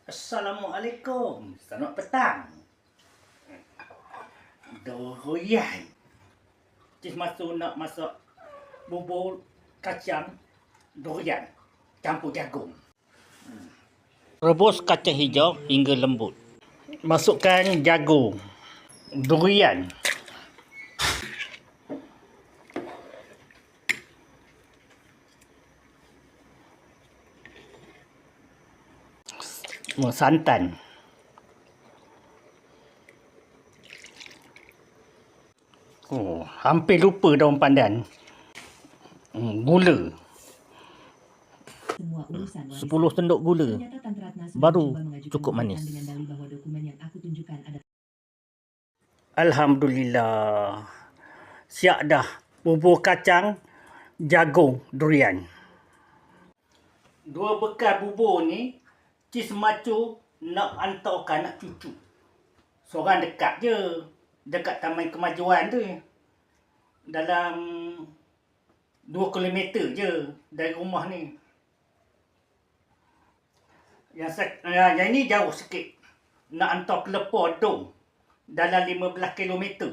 Assalamualaikum. Selamat petang. Durian. Cis nak masak bubur kacang durian campur jagung. Rebus kacang hijau hingga lembut. Masukkan jagung, durian, santan, hampir lupa daun pandan, gula, 10 sendok gula, baru cukup manis. Alhamdulillah, siap dah bubur kacang jagung durian. Dua bekal bubur ni Cis Macu nak hantarkan anak cucu. Seorang dekat je, dekat Taman Kemajuan tu. Dalam 2 kilometer je dari rumah ni. Yang ini jauh sikit. Nak hantar ke Lepor Dong dalam 15 kilometer.